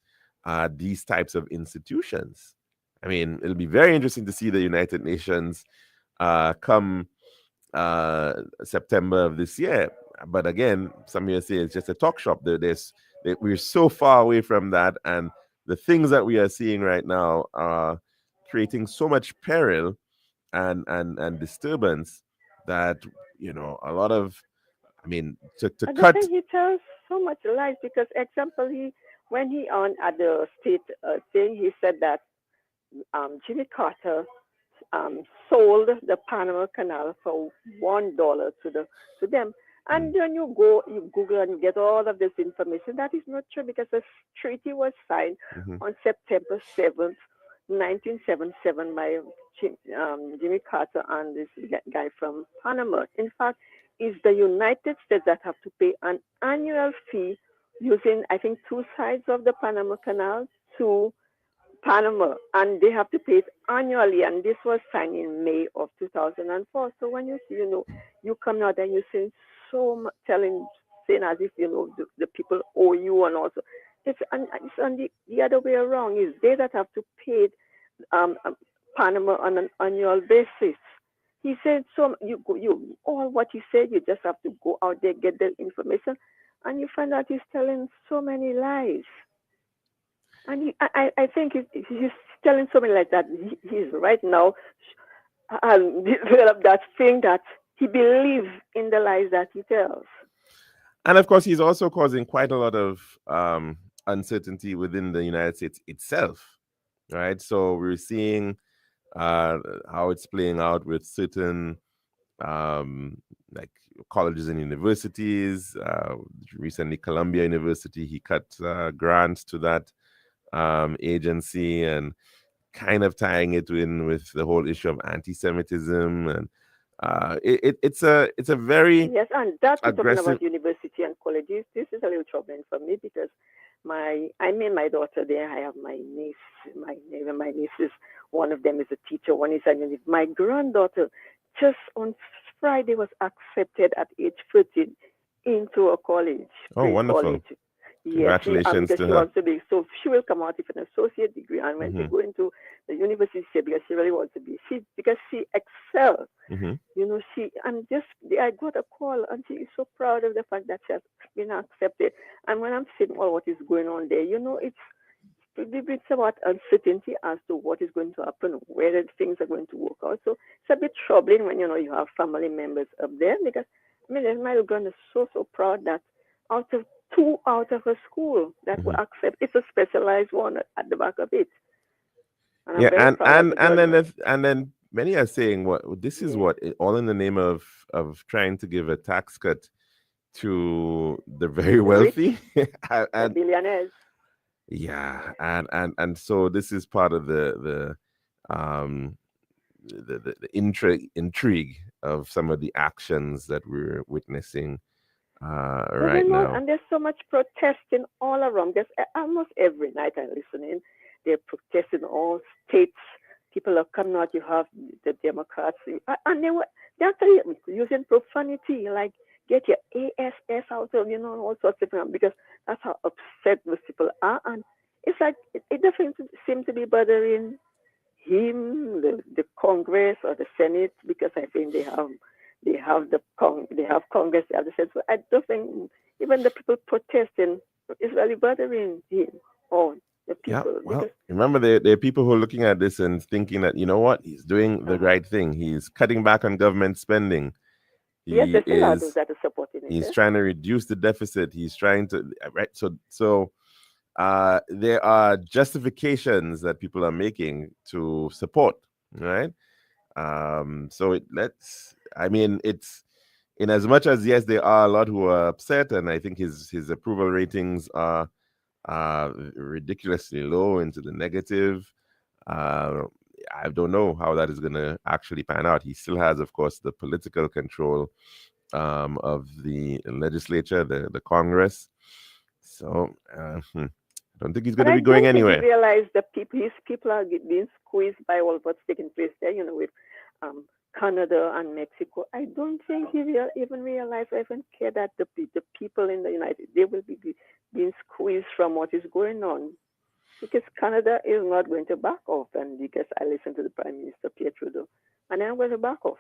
these types of institutions. I mean, it'll be very interesting to see the United Nations come September of this year. But again, some here say it's just a talk shop. We're so far away from that, and the things that we are seeing right now are creating so much peril and disturbance that a lot of, I mean, to And the cut. thing he tells so much lies because, example, when he on at the state thing, he said that Jimmy Carter sold the Panama Canal for $1 to them. Mm, And then you Google and you get all of this information. That is not true because the treaty was signed mhm, on September 7th, 1977 by Jimmy Carter and this guy from Panama. In fact, it's the United States that have to pay an annual fee using, I think, two sides of the Panama Canal to Panama, and they have to pay it annually. And this was signed in May of 2004. So when you see, you come out and you're saying telling saying as if, the people owe you, and also it's on the other way around. Is they that have to pay Panama on an annual basis. He said, "So all what he said, you just have to go out there, get the information, and you find out he's telling so many lies." And I think he's telling so many lies that he's right now developed that thing that he believes in the lies that he tells. And of course, he's also causing quite a lot of uncertainty within the United States itself, right? So we're seeing how it's playing out with certain like colleges and universities. Recently, Columbia University, he cut grants to that agency, and kind of tying it in with the whole issue of anti-Semitism, and it's a very yes, and that's talking aggressive. about university and colleges. This is a little troubling for me because my daughter there. I have my niece, my nieces. One of them is a teacher. One is a my granddaughter. Just on Friday was accepted at age 13 into a college. Oh, wonderful! College. Yes, Congratulations to she her. wants to be. So she will come out with an associate degree, and when she go into the university, because she really wants to be. Because she excels. I got a call, and she is so proud of the fact that she has been accepted. And when I'm seeing all what is going on there, it's about uncertainty as to what is going to happen, whether things are going to work out. So it's a bit troubling when you have family members up there, because my little girl is so proud that out of 2 out of her school that were accepted, it's a specialized one at the back of it. And and then many are saying this is all in the name of trying to give a tax cut to the very wealthy and the billionaires. Yeah, and so this is part of the intrigue of some of the actions that we're witnessing right now. And there's so much protesting all around. There's almost every night I'm listening. They're protesting all states. People are coming out. You have the Democrats, and they're actually using profanity, like get your ASS out of, all sorts of things, because that's how upset those people are. And it's like, it doesn't seem to be bothering him, the Congress or the Senate, because I think they have Congress, they have the Senate. So I don't think even the people protesting is really bothering him or the people. Yeah, well, remember, there are people who are looking at this and thinking that, he's doing the right thing. He's cutting back on government spending. Yes, there's still others that are supporting it. He's trying to reduce the deficit. He's trying to, right? So there are justifications that people are making to support, right? So it's in as much as, yes, there are a lot who are upset, and I think his approval ratings are ridiculously low, into the negative. I don't know how that is going to actually pan out. He still has, of course, the political control of the legislature, the Congress. So I don't think he's going to be going anywhere. He realized that his people are being squeezed by all what's taking place there, with Canada and Mexico. I don't think he even realized or even care that the people in the United, they will be being squeezed from what is going on. Because Canada is not going to back off, and because I listened to the Prime Minister, Pierre Trudeau, and I'm going to back off.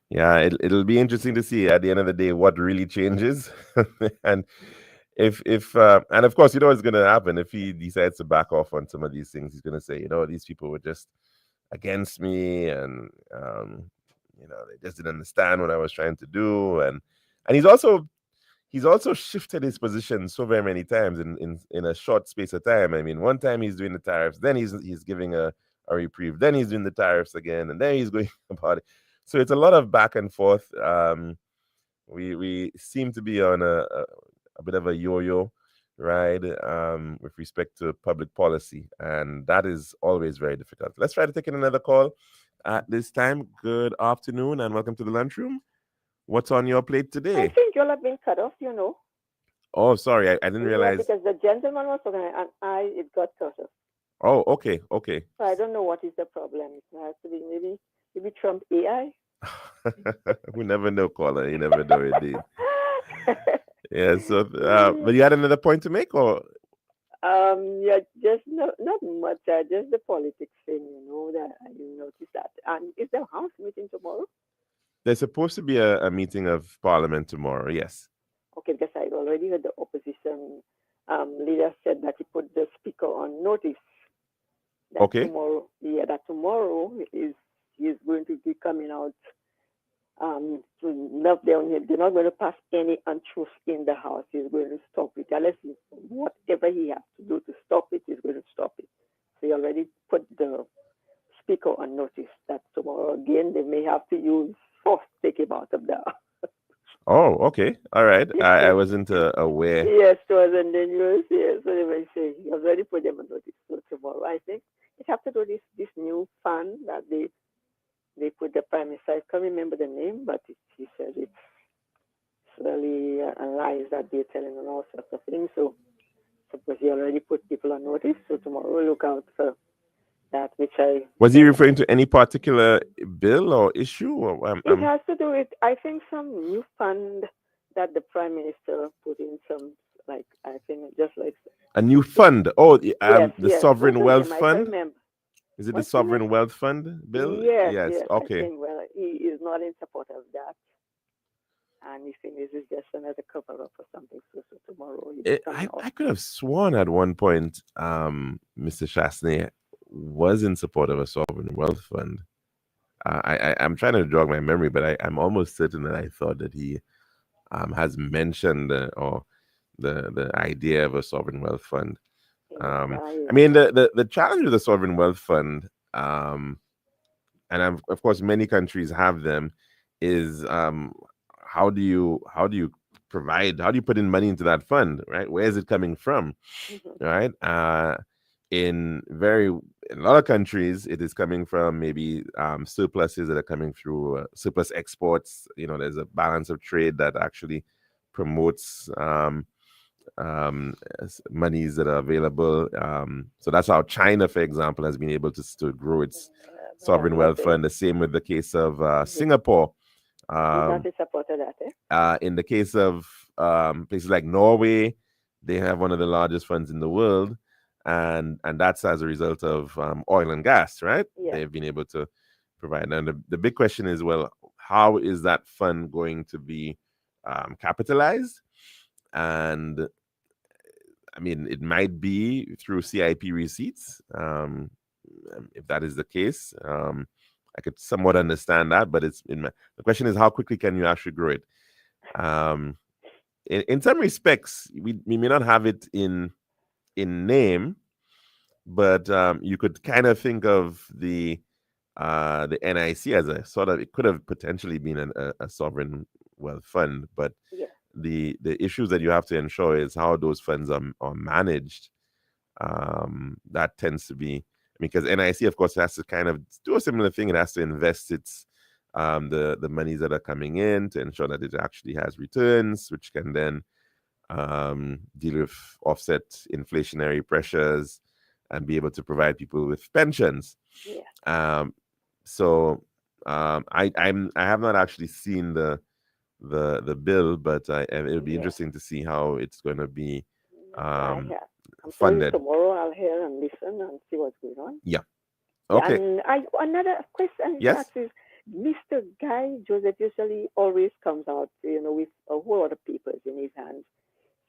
Yeah, it'll be interesting to see at the end of the day what really changes, and if and of course, what's going to happen if he decides to back off on some of these things. He's going to say, these people were just against me, and they just didn't understand what I was trying to do, and he's also shifted his position so very many times in a short space of time. I mean, one time he's doing the tariffs, then he's giving a reprieve, then he's doing the tariffs again, and then he's going about it. So it's a lot of back and forth. We seem to be on a bit of a yo-yo ride with respect to public policy, and that is always very difficult. Let's try to take in another call at this time. Good afternoon, and welcome to the Lunchroom. What's on your plate today? I think you'll have been cut off, Oh, sorry, I didn't realize. Because the gentleman was talking, and it got cut off. Oh, okay. So I don't know what is the problem. It has to be maybe Trump AI. We never know, caller. You never know, indeed. Yeah. So, but you had another point to make, or Yeah, just not much. Just the politics thing, that I noticed that. And is the House meeting tomorrow? there's supposed to be a meeting of Parliament tomorrow? Yes. Okay, because I already heard the opposition leader said that he put the speaker on notice that Okay. tomorrow he's going to be coming out to not they're not going to pass any untruth in the House. He's going to stop it. Unless whatever he has to do to stop it, he's going to stop it. So he already put the speaker on notice that tomorrow again they may have to use force to take him out of the Oh, okay. All right. I wasn't aware. yes, it was in the news. Yes, so they were saying he already put them on notice. So tomorrow, I think it has to do this new fund that they put the prime minister. I can't remember the name, but he said it's really lies that they're telling and all sorts of things. So suppose he already put people on notice. So tomorrow we'll look out for that, which I Was he referring to any particular bill or issue? Or, it has to do with, I think, some new fund that the prime minister put in some, like, I think just like a new fund. Oh, the yes. Sovereign What's Wealth his name? I can't Fund. remember. Is it the What's his name? Sovereign Wealth Fund bill? Yes, Yes. yes. I Okay. think, well, he is not in support of that. And he thinks this is just another cover up or something. So tomorrow he's coming out. I could have sworn at one point, Mr. Chasney was in support of a sovereign wealth fund. I'm trying to jog my memory, but I'm almost certain that I thought that he has mentioned or the idea of a sovereign wealth fund. I mean, the challenge with the sovereign wealth fund, and of course many countries have them, is how do you put in money into that fund, right? Where is it coming from, right? In a lot of countries, it is coming from maybe surpluses that are coming through surplus exports. There's a balance of trade that actually promotes monies that are available. So that's how China, for example, has been able to grow its sovereign wealth fund. The same with the case of Singapore. Not in support of that, eh? In the case of places like Norway, they have one of the largest funds in the world, and that's as a result of oil and gas, right? Yeah. They've been able to provide. And the big question is, well, how is that fund going to be capitalized? And I mean, it might be through CIP receipts. If that is the case, I could somewhat understand that, but the question is, how quickly can you actually grow it? In some respects, we may not have it in name, but you could kind of think of the NIC as a sort of, it could have potentially been a sovereign wealth fund, but yeah. the issues that you have to ensure is how those funds are managed. That tends to be, because NIC, of course, has to kind of do a similar thing. It has to invest its the monies that are coming in to ensure that it actually has returns, which can then deal with offset inflationary pressures and be able to provide people with pensions. Yeah. So I have not actually seen the bill, but it'll be interesting to see how it's going to be funded. Tomorrow I'll hear and listen and see what's going on. Yeah. Okay. And another question yes? is, Mr. Guy Joseph usually always comes out, with a whole lot of papers in his hands,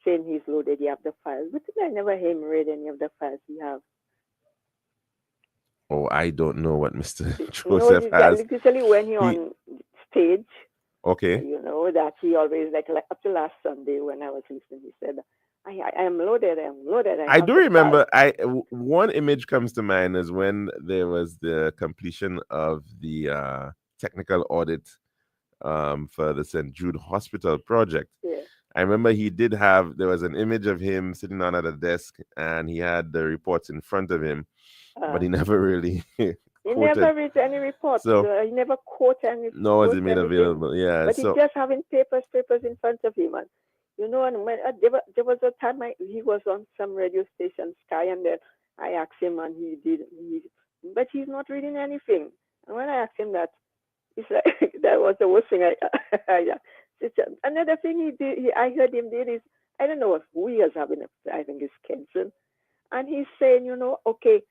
saying he's loaded, he have the files. But I never hear him read any of the files he have. Oh, I don't know what Mr. Joseph has. Usually when he's on stage, okay, that he always, like up to last Sunday when I was listening, he said, I am loaded, I'm loaded. I do remember, one image comes to mind is when there was the completion of the technical audit for the St. Jude Hospital project. Yeah. I remember there was an image of him sitting down at a desk and he had the reports in front of him, but he never really he never read any reports. So he never quoted any. No, was it made available? Yeah. But he's just having papers in front of him. And, and when, there was a time he was on some radio station, Sky, and then I asked him and but he's not reading anything. And when I asked him that, he said, that was the worst thing I Another thing I heard him did is, I don't know if we is having I think it's Kenson, and he's saying, okay,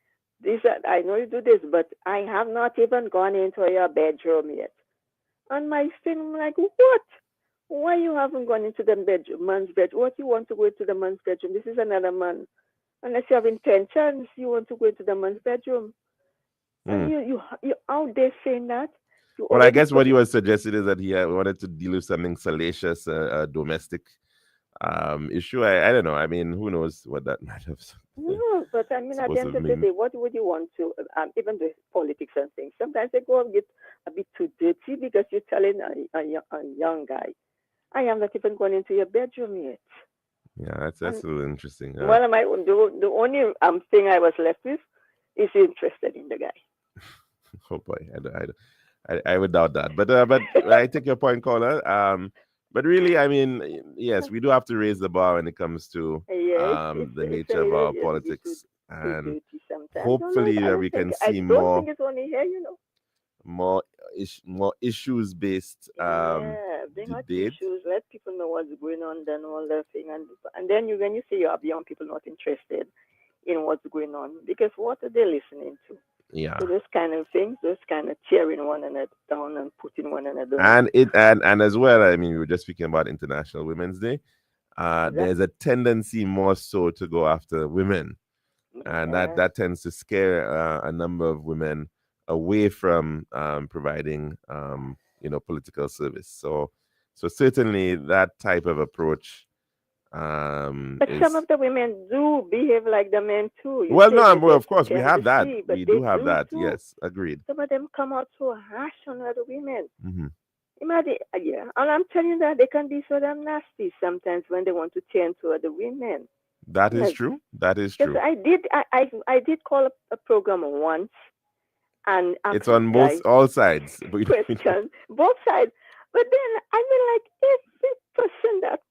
I know you do this, but I have not even gone into your bedroom yet. And my thing, I'm like, what? Why you haven't gone into the man's bedroom? What you want to go into the man's bedroom? This is another man. Unless you have intentions, you want to go into the man's bedroom. And you out there saying that. Well, I guess what he was suggesting is that he wanted to deal with something salacious, a domestic issue. I don't know. I mean, who knows what that might have. No, but I mean, at the end of the day, what would you want to, even the politics and things, sometimes they go and get a bit too dirty because you're telling a young guy, I am not even going into your bedroom yet. Yeah, that's a little interesting. Well, the only thing I was left with is interested in the guy. Oh boy, I would doubt that. But I take your point, caller. But really, I mean, yes, we do have to raise the bar when it comes to the nature of our politics, and hopefully that we can see more. I don't think it's only here, more issues based bring out issues, let people know what's going on, then all that thing, and then when you see you have young people not interested in what's going on, because what are they listening to? Yeah. So those kind of things, those kind of tearing one another down and putting one another down. And as well, I mean, we were just speaking about International Women's Day. There's a tendency more so to go after women, and that tends to scare a number of women away from providing political service. So certainly that type of approach. But some of the women do behave like the men too. Of course we have that. We do have that. Too. Yes, agreed. Some of them come out so harsh on other women. Mm-hmm. Imagine, and I'm telling you that they can be so damn nasty sometimes when they want to turn to other women. That is true. That is true. I did call a program once, and it's on all sides. Question, both sides. But then I mean, like every person that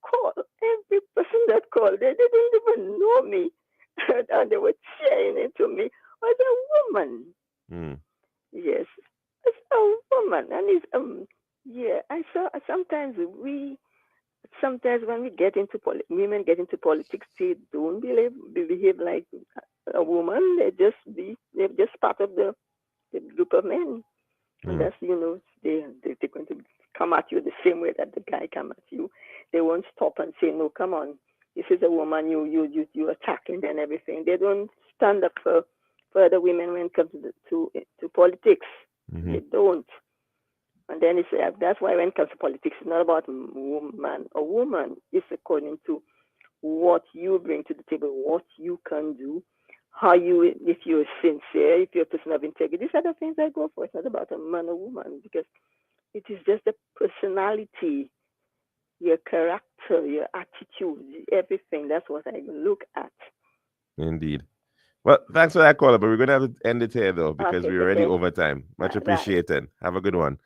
called, they didn't even know me, and they were cheering into me. Was a woman. Mm. Yes, it's a woman, and it's I saw sometimes when we get into women get into politics, they don't behave like a woman. They're just part of the group of men, and that's they're going to come at you the same way that the guy come at you. They won't stop and say, no, come on, this is a woman, you attacking and everything. They don't stand up for the women when it comes to politics. Mm-hmm. They don't. And then that's why when it comes to politics, it's not about man or woman. It's according to what you bring to the table, what you can do, if you're sincere, if you're a person of integrity. These are the things I go for. It's not about a man or woman, because it is just the personality, your character, your attitude, everything. That's what I look at. Indeed. Well, thanks for that, caller, but we're going to have to end it here, though, because we're already over time. Much appreciated. Have a good one.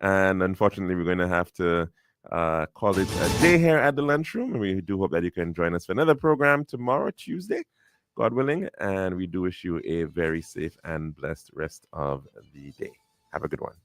And unfortunately, we're going to have to call it a day here at the Lunchroom. And we do hope that you can join us for another program tomorrow, Tuesday, God willing. And we do wish you a very safe and blessed rest of the day. Have a good one.